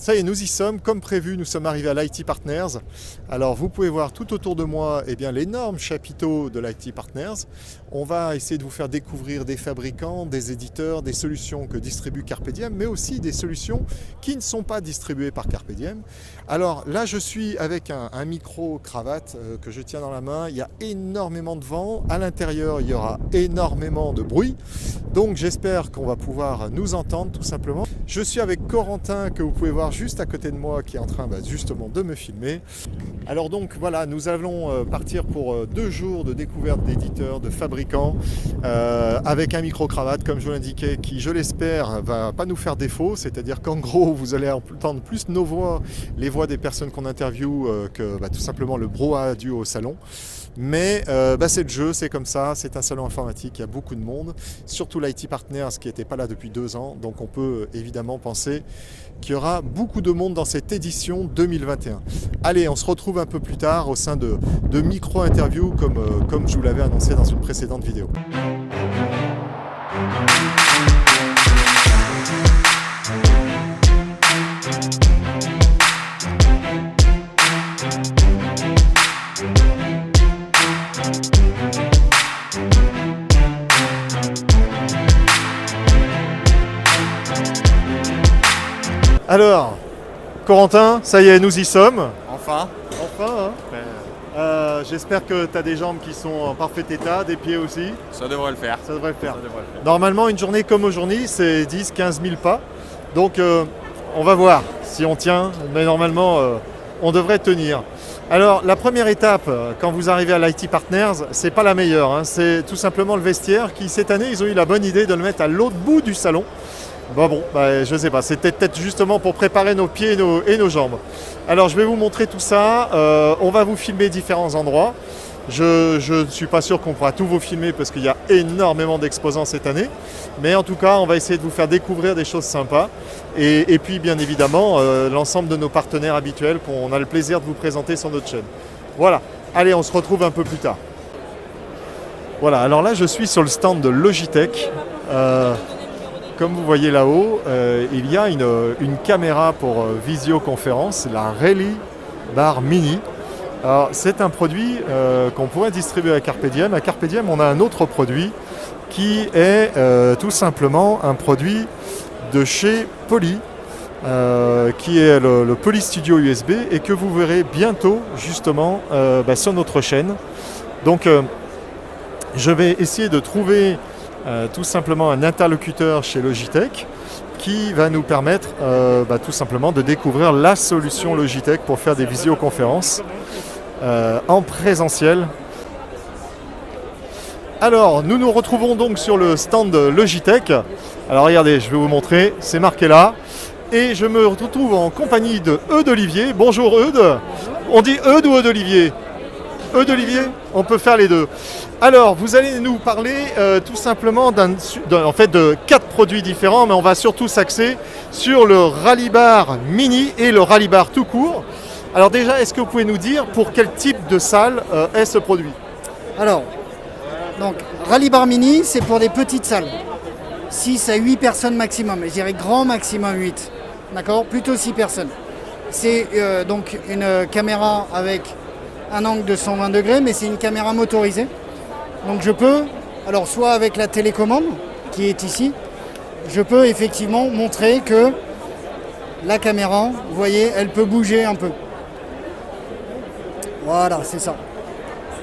Ça y est, nous y sommes, comme prévu, nous sommes arrivés à l'IT Partners. Alors vous pouvez voir tout autour de moi l'énorme chapiteau de l'IT Partners. On va essayer de vous faire découvrir des fabricants, des éditeurs, des solutions que distribue Carpe Diem, mais aussi des solutions qui ne sont pas distribuées par Carpe Diem. Alors là, je suis avec un micro-cravate que je tiens dans la main. Il y a énormément de vent. À l'intérieur, il y aura énormément de bruit. Donc j'espère qu'on va pouvoir nous entendre tout simplement. Je suis avec Corentin, que vous pouvez voir juste à côté de moi, qui est en train justement de me filmer. Alors donc voilà, nous allons partir pour 2 jours de découverte d'éditeurs, de fabricants, avec un micro-cravate, comme je vous l'indiquais, qui, je l'espère, va pas nous faire défaut. C'est-à-dire qu'en gros, vous allez entendre plus nos voix, les voix des personnes qu'on interviewe, que tout simplement le brouhaha dû au salon. Mais c'est le jeu, c'est comme ça, c'est un salon informatique, il y a beaucoup de monde, surtout l'IT Partners qui n'était pas là depuis 2 ans, donc on peut évidemment penser qu'il y aura beaucoup de monde dans cette édition 2021. Allez, on se retrouve un peu plus tard au sein de micro-interviews comme je vous l'avais annoncé dans une précédente vidéo. Alors, Corentin, ça y est, nous y sommes. Enfin. Enfin, hein. J'espère que tu as des jambes qui sont en parfait état, des pieds aussi. Ça devrait le faire. Ça devrait le faire. Normalement, une journée comme aujourd'hui, c'est 10-15 000 pas. Donc, on va voir si on tient, mais normalement, on devrait tenir. Alors, la première étape, quand vous arrivez à l'IT Partners, c'est pas la meilleure, hein. C'est tout simplement le vestiaire qui, cette année, ils ont eu la bonne idée de le mettre à l'autre bout du salon. Je sais pas, c'était peut-être justement pour préparer nos pieds et nos jambes. Alors je vais vous montrer tout ça, on va vous filmer différents endroits. Je ne suis pas sûr qu'on pourra tout vous filmer parce qu'il y a énormément d'exposants cette année. Mais en tout cas, on va essayer de vous faire découvrir des choses sympas. Et puis bien évidemment, l'ensemble de nos partenaires habituels qu'on a le plaisir de vous présenter sur notre chaîne. Voilà, allez, on se retrouve un peu plus tard. Voilà, alors là je suis sur le stand de Logitech. Comme vous voyez là-haut, il y a une caméra pour visioconférence, la Rally Bar Mini. Alors, c'est un produit qu'on pourrait distribuer à Carpe Diem. À Carpe Diem, on a un autre produit qui est tout simplement un produit de chez Poly, qui est le Poly Studio USB et que vous verrez bientôt justement sur notre chaîne. Donc, je vais essayer de trouver tout simplement un interlocuteur chez Logitech qui va nous permettre tout simplement de découvrir la solution Logitech pour faire des visioconférences en présentiel. Alors, nous nous retrouvons donc sur le stand de Logitech. Alors regardez, je vais vous montrer, c'est marqué là. Et je me retrouve en compagnie de Eudes Olivier. Bonjour Eudes. Bonjour. On dit Eudes ou Eudes Olivier ? Eudes Olivier ? On peut faire les deux. Alors, vous allez nous parler tout simplement de 4 produits différents, mais on va surtout s'axer sur le Rally Bar Mini et le Rally Bar tout court. Alors déjà, est-ce que vous pouvez nous dire pour quel type de salle est ce produit ? Alors, donc Rally Bar Mini, c'est pour des petites salles. 6 à 8 personnes maximum, je dirais grand maximum 8. D'accord ? Plutôt 6 personnes. C'est donc une caméra avec un angle de 120 degrés, mais c'est une caméra motorisée. Donc je peux, alors soit avec la télécommande qui est ici, je peux effectivement montrer que la caméra, vous voyez, elle peut bouger un peu. Voilà, c'est ça.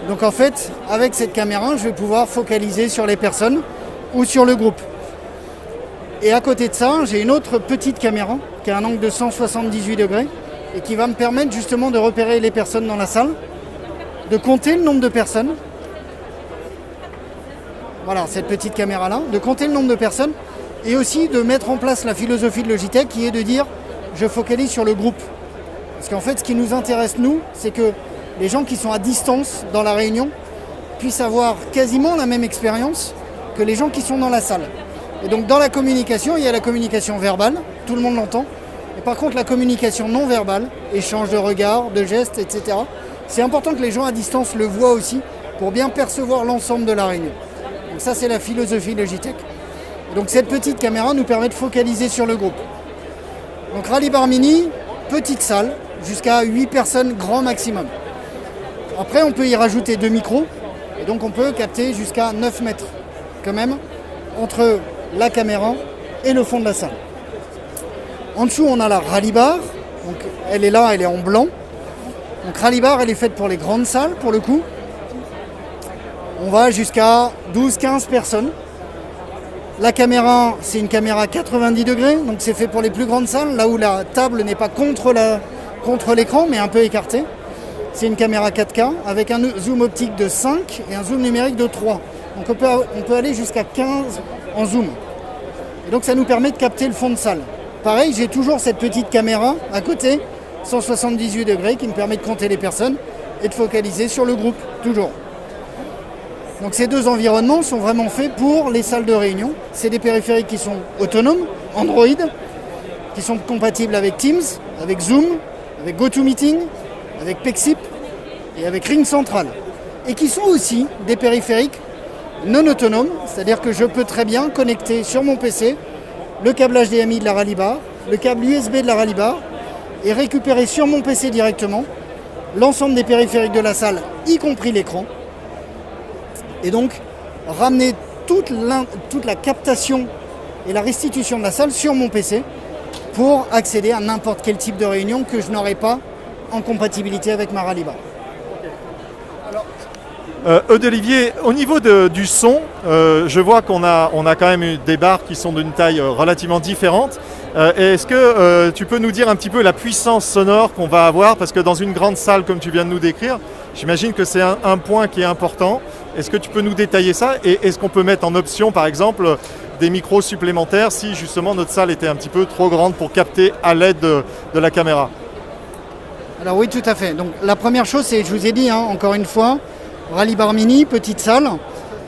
Donc en fait, avec cette caméra, je vais pouvoir focaliser sur les personnes ou sur le groupe. Et à côté de ça, j'ai une autre petite caméra qui a un angle de 178 degrés et qui va me permettre justement de repérer les personnes dans la salle, de compter le nombre de personnes. Voilà, cette petite caméra-là, de compter le nombre de personnes et aussi de mettre en place la philosophie de Logitech qui est de dire je focalise sur le groupe. Parce qu'en fait, ce qui nous intéresse, nous, c'est que les gens qui sont à distance dans la réunion puissent avoir quasiment la même expérience que les gens qui sont dans la salle. Et donc dans la communication, il y a la communication verbale, tout le monde l'entend. Et par contre, la communication non verbale, échange de regards, de gestes, etc. C'est important que les gens à distance le voient aussi pour bien percevoir l'ensemble de la réunion. Donc ça, c'est la philosophie Logitech. Et donc cette petite caméra nous permet de focaliser sur le groupe. Donc Rally Bar Mini, petite salle, jusqu'à 8 personnes grand maximum. Après, on peut y rajouter 2 micros, et donc on peut capter jusqu'à 9 mètres, quand même, entre la caméra et le fond de la salle. En dessous, on a la Rally Bar, donc elle est là, elle est en blanc. Donc Rally Bar, elle est faite pour les grandes salles, pour le coup. On va jusqu'à 12-15 personnes. La caméra, c'est une caméra 90 degrés, donc c'est fait pour les plus grandes salles, là où la table n'est pas contre l'écran, mais un peu écartée. C'est une caméra 4K avec un zoom optique de 5 et un zoom numérique de 3. Donc on peut aller jusqu'à 15 en zoom. Et donc ça nous permet de capter le fond de salle. Pareil, j'ai toujours cette petite caméra à côté, 178 degrés, qui me permet de compter les personnes et de focaliser sur le groupe, toujours. Donc ces deux environnements sont vraiment faits pour les salles de réunion. C'est des périphériques qui sont autonomes, Android, qui sont compatibles avec Teams, avec Zoom, avec GoToMeeting, avec Pexip et avec Ring Central. Et qui sont aussi des périphériques non autonomes, c'est-à-dire que je peux très bien connecter sur mon PC le câble HDMI de la Rally Bar, le câble USB de la Rally Bar, et récupérer sur mon PC directement l'ensemble des périphériques de la salle, y compris l'écran, et donc ramener toute la captation et la restitution de la salle sur mon PC pour accéder à n'importe quel type de réunion que je n'aurais pas en compatibilité avec ma Rally Bar. Eudes-Olivier, au niveau du son, je vois qu'on a quand même eu des bars qui sont d'une taille relativement différente. Est-ce que tu peux nous dire un petit peu la puissance sonore qu'on va avoir? Parce que dans une grande salle, comme tu viens de nous décrire, j'imagine que c'est un point qui est important. Est-ce que tu peux nous détailler ça? Et est-ce qu'on peut mettre en option, par exemple, des micros supplémentaires si justement notre salle était un petit peu trop grande pour capter à l'aide de la caméra? Alors oui, tout à fait. Donc la première chose, c'est, je vous ai dit, encore une fois, Rally Bar Mini, petite salle.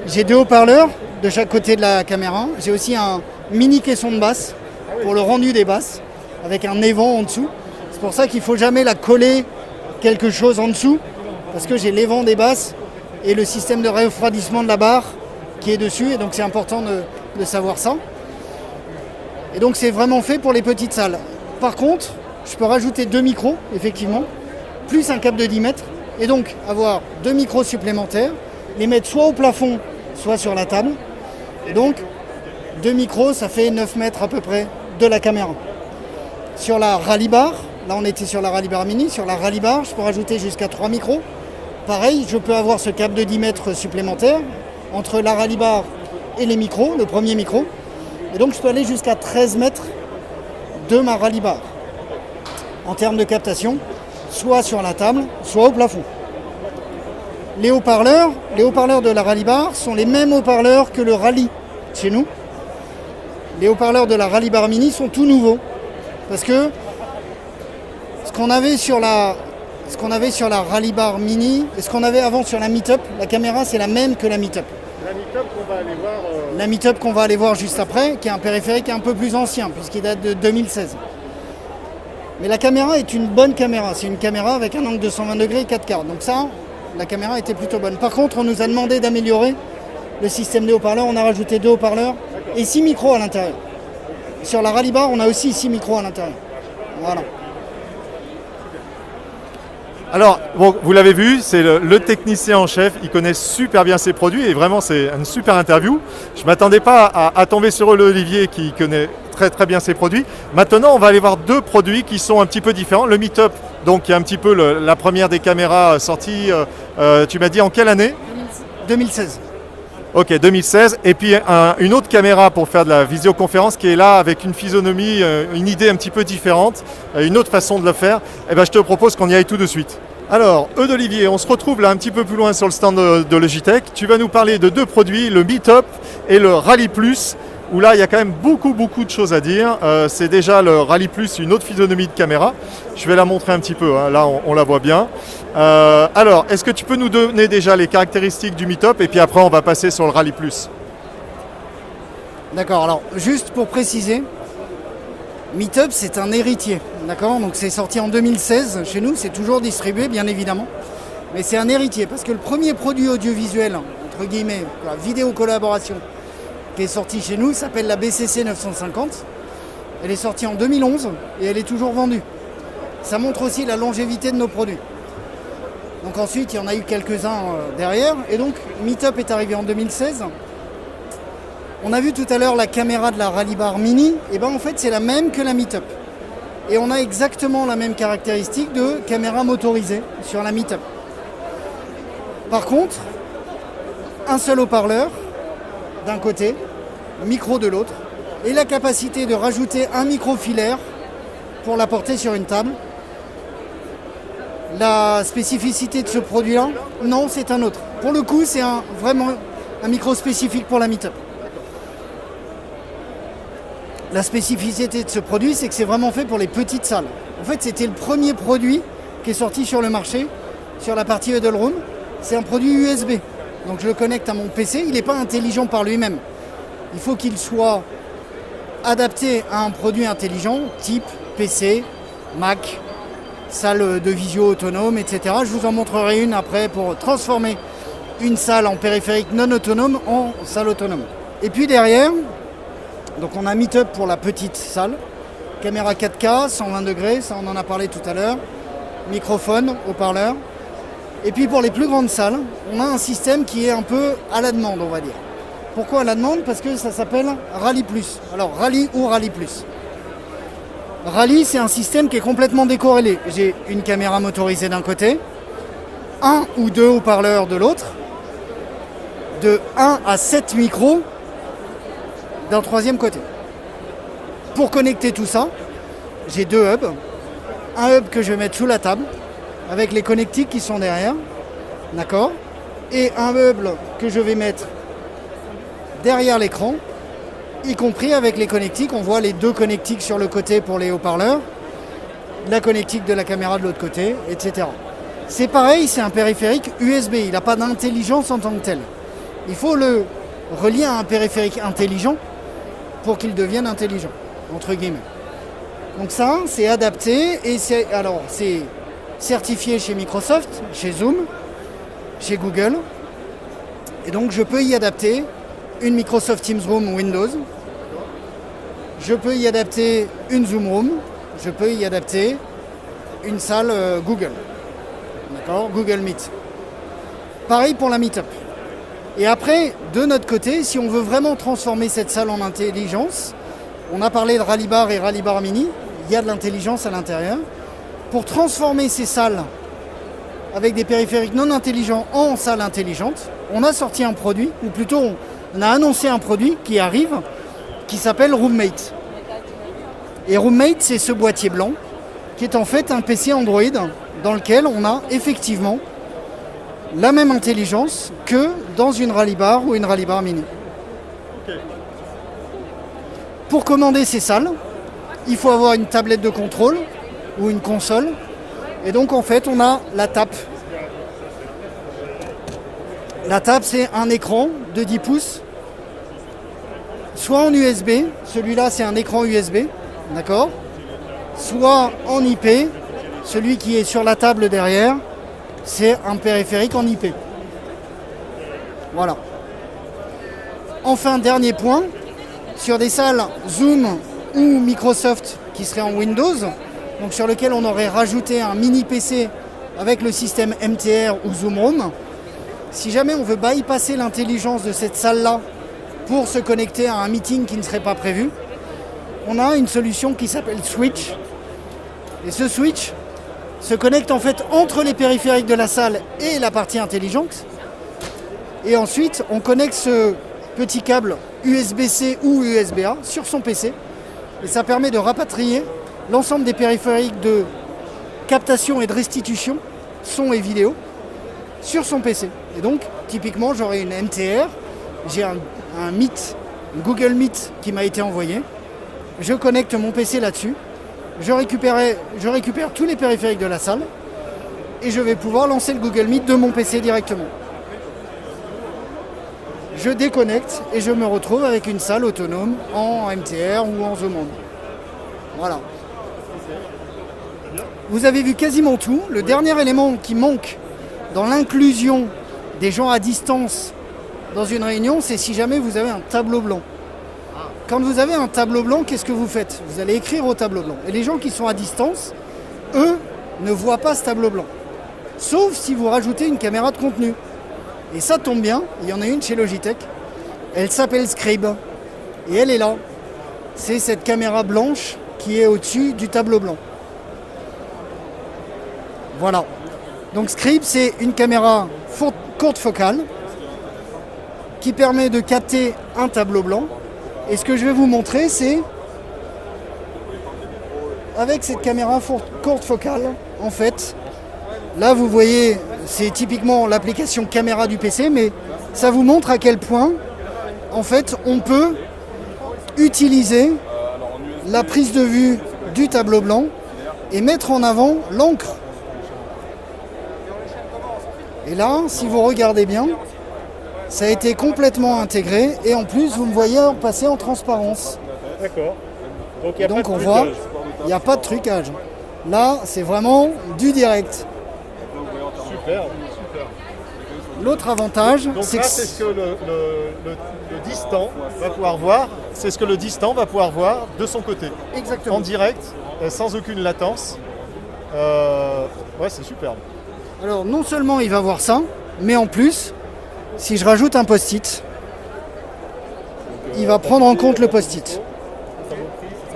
J'ai 2 haut-parleurs de chaque côté de la caméra. J'ai aussi un mini caisson de basse pour le rendu des basses, avec un évent en dessous. C'est pour ça qu'il ne faut jamais la coller quelque chose en dessous, parce que j'ai l'évent des basses et le système de refroidissement de la barre qui est dessus, et donc c'est important de savoir ça. Et donc c'est vraiment fait pour les petites salles. Par contre, je peux rajouter 2 micros, effectivement, plus un câble de 10 mètres, et donc avoir 2 micros supplémentaires, les mettre soit au plafond, soit sur la table. Et donc, 2 micros, ça fait 9 mètres à peu près de la caméra. Sur la Rally Bar, là on était sur la Rally Bar Mini, sur la Rally Bar, je peux rajouter jusqu'à 3 micros. Pareil, je peux avoir ce câble de 10 mètres supplémentaire entre la Rally Bar et les micros, le premier micro. Et donc je peux aller jusqu'à 13 mètres de ma Rally Bar en termes de captation, soit sur la table, soit au plafond. Les haut-parleurs de la Rally Bar sont les mêmes haut-parleurs que le Rally chez nous. Les haut-parleurs de la Rally Bar Mini sont tout nouveaux. Parce que ce qu'on avait sur la Rally Bar Mini et ce qu'on avait avant sur la Meetup, la caméra c'est la même que la Meetup. La Meetup qu'on va aller voir. La Meetup qu'on va aller voir juste après, qui est un périphérique un peu plus ancien, puisqu'il date de 2016. Mais la caméra est une bonne caméra. C'est une caméra avec un angle de 120 degrés 4K. Donc ça, la caméra était plutôt bonne. Par contre, on nous a demandé d'améliorer le système des haut-parleurs. On a rajouté 2 haut-parleurs et 6 micros à l'intérieur. Sur la Rally Bar, on a aussi 6 micros à l'intérieur. Voilà. Alors, bon, vous l'avez vu, c'est le technicien en chef, il connaît super bien ses produits et vraiment c'est une super interview. Je ne m'attendais pas à tomber sur Olivier qui connaît très très bien ses produits. Maintenant, on va aller voir 2 produits qui sont un petit peu différents. Le Meetup, donc qui est un petit peu la première des caméras sorties, tu m'as dit en quelle année? 2016. Ok, 2016. Et puis une autre caméra pour faire de la visioconférence qui est là avec une physionomie, une idée un petit peu différente, une autre façon de le faire. Eh ben, je te propose qu'on y aille tout de suite. Alors, Eudes-Olivier, on se retrouve là un petit peu plus loin sur le stand de Logitech. Tu vas nous parler de 2 produits, le Meetup et le Rally Plus, où là, il y a quand même beaucoup de choses à dire. C'est déjà le Rally Plus, une autre physionomie de caméra. Je vais la montrer un petit peu, hein. Là, on la voit bien. Alors, est-ce que tu peux nous donner déjà les caractéristiques du Meetup et puis après, on va passer sur le Rally Plus. D'accord, alors juste pour préciser, Meetup c'est un héritier, d'accord? Donc c'est sorti en 2016 chez nous, c'est toujours distribué bien évidemment, mais c'est un héritier parce que le premier produit audiovisuel, entre guillemets, la vidéo collaboration qui est sorti chez nous s'appelle la BCC 950 Elle est sortie en 2011 et elle est toujours vendue. Ça montre aussi la longévité de nos produits. Donc ensuite, il y en a eu quelques-uns derrière. Et donc, Meetup est arrivé en 2016. On a vu tout à l'heure la caméra de la Rallybar Mini. Et bien en fait, c'est la même que la Meetup. Et on a exactement la même caractéristique de caméra motorisée sur la Meetup. Par contre, un seul haut-parleur d'un côté, micro de l'autre, et la capacité de rajouter un micro filaire pour la porter sur une table. La spécificité de ce produit-là, non, c'est un autre. Pour le coup, c'est vraiment un micro spécifique pour la Meetup. La spécificité de ce produit, c'est que c'est vraiment fait pour les petites salles. En fait, c'était le premier produit qui est sorti sur le marché, sur la partie Huddle Room. C'est un produit USB. Donc je le connecte à mon PC. Il n'est pas intelligent par lui-même. Il faut qu'il soit adapté à un produit intelligent, type PC, Mac, salle de visio autonome, etc. Je vous en montrerai une après pour transformer une salle en périphérique non autonome en salle autonome. Et puis derrière, donc on a Meetup pour la petite salle, caméra 4K, 120 degrés, ça on en a parlé tout à l'heure, microphone, haut-parleur. Et puis pour les plus grandes salles, on a un système qui est un peu à la demande, on va dire. Pourquoi à la demande? Parce que ça s'appelle Rally Plus. Alors Rally ou Rally Plus. Rally, c'est un système qui est complètement décorrélé. J'ai une caméra motorisée d'un côté, un ou deux haut-parleurs de l'autre, de 1 à 7 micros d'un troisième côté. Pour connecter tout ça, j'ai deux hubs. Un hub que je vais mettre sous la table, avec les connectiques qui sont derrière, d'accord, et un hub que je vais mettre derrière l'écran, y compris avec les connectiques. On voit les deux connectiques sur le côté pour les haut-parleurs, la connectique de la caméra de l'autre côté, etc. C'est pareil, c'est un périphérique USB, il n'a pas d'intelligence en tant que tel. Il faut le relier à un périphérique intelligent pour qu'il devienne intelligent, entre guillemets. Donc ça, c'est adapté et c'est certifié chez Microsoft, chez Zoom, chez Google. Et donc je peux y adapter une Microsoft Teams Room Windows. Je peux y adapter une Zoom Room. Je peux y adapter une salle Google. D'accord, Google Meet. Pareil pour la Meetup. Et après, de notre côté, si on veut vraiment transformer cette salle en intelligence, on a parlé de Rallybar et Rallybar Mini, il y a de l'intelligence à l'intérieur. Pour transformer ces salles avec des périphériques non intelligents en salles intelligentes, on a sorti un produit, ou plutôt on a annoncé un produit qui arrive, qui s'appelle Roommate. Et Roommate, c'est ce boîtier blanc, qui est en fait un PC Android dans lequel on a effectivement la même intelligence que dans une Rallybar ou une Rallybar Mini. Okay. Pour commander ces salles, il faut avoir une tablette de contrôle ou une console. Et donc en fait, on a la TAP. La TAP, c'est un écran de 10 pouces, soit en USB, celui-là c'est un écran USB, d'accord, soit en IP, celui qui est sur la table derrière, c'est un périphérique en IP. Voilà. Enfin, dernier point, sur des salles Zoom ou Microsoft qui seraient en Windows, donc sur lequel on aurait rajouté un mini PC avec le système MTR ou Zoom Room, si jamais on veut bypasser l'intelligence de cette salle-là pour se connecter à un meeting qui ne serait pas prévu, on a une solution qui s'appelle Switch. Et ce Switch se connecte en fait entre les périphériques de la salle et la partie intelligente. Et ensuite, on connecte ce petit câble USB-C ou USB-A sur son PC. Et ça permet de rapatrier l'ensemble des périphériques de captation et de restitution, son et vidéo, sur son PC. Et donc, typiquement, j'aurai une MTR, j'ai un Meet, un Google Meet qui m'a été envoyé. Je connecte mon PC là-dessus. Je récupère tous les périphériques de la salle et je vais pouvoir lancer le Google Meet de mon PC directement. Je déconnecte et je me retrouve avec une salle autonome en MTR ou en Zoom. Voilà. Vous avez vu quasiment tout. Le dernier élément qui manque dans l'inclusion des gens à distance dans une réunion, c'est si jamais vous avez un tableau blanc. quand vous avez un tableau blanc, qu'est-ce que vous faites? Vous allez écrire au tableau blanc. Et les gens qui sont à distance, eux, ne voient pas ce tableau blanc. Sauf si vous rajoutez une caméra de contenu. Et ça tombe bien, il y en a une chez Logitech. Elle s'appelle Scribe. Et elle est là. C'est cette caméra blanche qui est au-dessus du tableau blanc. Voilà. Donc Scribe, c'est une caméra courte focale qui permet de capter un tableau blanc. Et ce que je vais vous montrer, c'est avec cette caméra courte focale, en fait, là vous voyez, c'est typiquement l'application caméra du PC, mais ça vous montre à quel point, en fait, on peut utiliser la prise de vue du tableau blanc et mettre en avant l'encre. Et là, si vous regardez bien, ça a été complètement intégré et en plus, vous me voyez passer en transparence. D'accord. Donc on voit, il n'y a pas de trucage. Là, c'est vraiment du direct. Super. L'autre avantage, Donc c'est là, que c'est ce que le distant va pouvoir voir. C'est ce que le distant va pouvoir voir de son côté. exactement. En direct, sans aucune latence. Ouais, c'est superbe. Alors non seulement il va voir ça, mais en plus, si je rajoute un post-it, il va prendre en compte le post-it.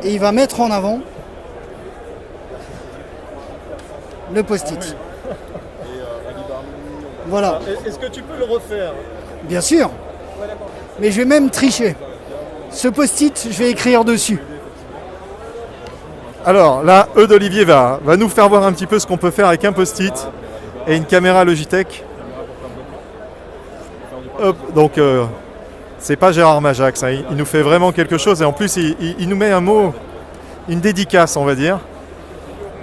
Et il va mettre en avant le post-it. Voilà, Est-ce que tu peux le refaire? bien sûr. Mais je vais même tricher. Ce post-it, je vais écrire dessus. Alors là, d'Olivier va nous faire voir un petit peu ce qu'on peut faire avec un post-it et une caméra Logitech. Hop, donc c'est pas Gérard Majax, hein, il nous fait vraiment quelque chose et en plus il nous met un mot, une dédicace on va dire.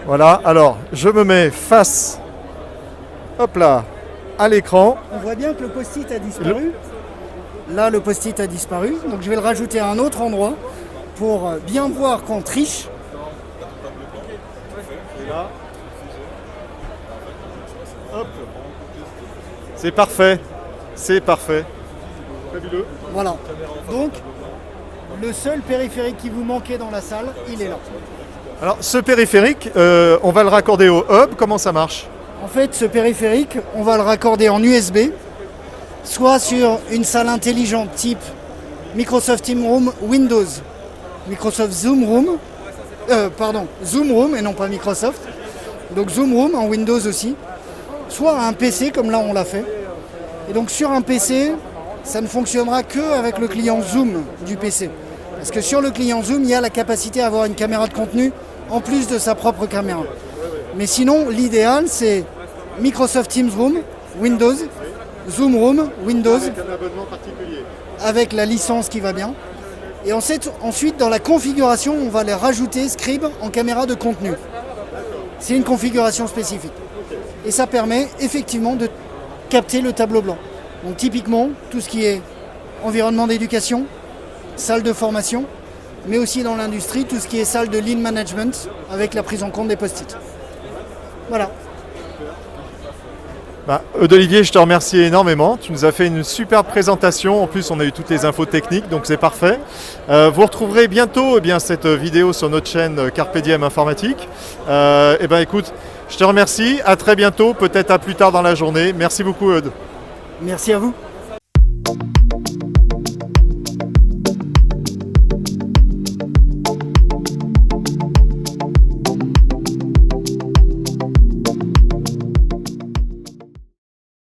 Voilà, alors je me mets face, hop là, à l'écran. On voit bien que le post-it a disparu. Là, le post-it a disparu. Donc je vais le rajouter à un autre endroit pour bien voir qu'on triche. Hop. C'est parfait, c'est parfait. Fabuleux. Voilà. Donc, le seul périphérique qui vous manquait dans la salle, il est là. Alors ce périphérique, on va le raccorder au hub, comment ça marche? En fait, ce périphérique, on va le raccorder en USB, soit sur une salle intelligente type Microsoft Team Room Windows, Microsoft Zoom Room, Zoom Room et non pas Microsoft, donc Zoom Room en Windows aussi, soit un PC comme là on l'a fait. Et donc sur un PC, ça ne fonctionnera que avec le client Zoom du PC. Parce que sur le client Zoom, il y a la capacité à avoir une caméra de contenu en plus de sa propre caméra. Mais sinon, l'idéal, c'est Microsoft Teams Room, Windows, Zoom Room, Windows, Avec un abonnement particulier. avec la licence qui va bien. Et ensuite, dans la configuration, on va les rajouter Scribe en caméra de contenu. C'est une configuration spécifique. Et ça permet effectivement de capter le tableau blanc. Donc typiquement, tout ce qui est environnement d'éducation, salle de formation, mais aussi dans l'industrie, tout ce qui est salle de lean management avec la prise en compte des post-it. Voilà. D'Olivier, je te remercie énormément. Tu nous as fait une super présentation. En plus, on a eu toutes les infos techniques, donc c'est parfait. Vous retrouverez bientôt cette vidéo sur notre chaîne Carpe Diem Informatique. Écoute, je te remercie. À très bientôt, peut-être à plus tard dans la journée. Merci beaucoup, Eudes. Merci à vous.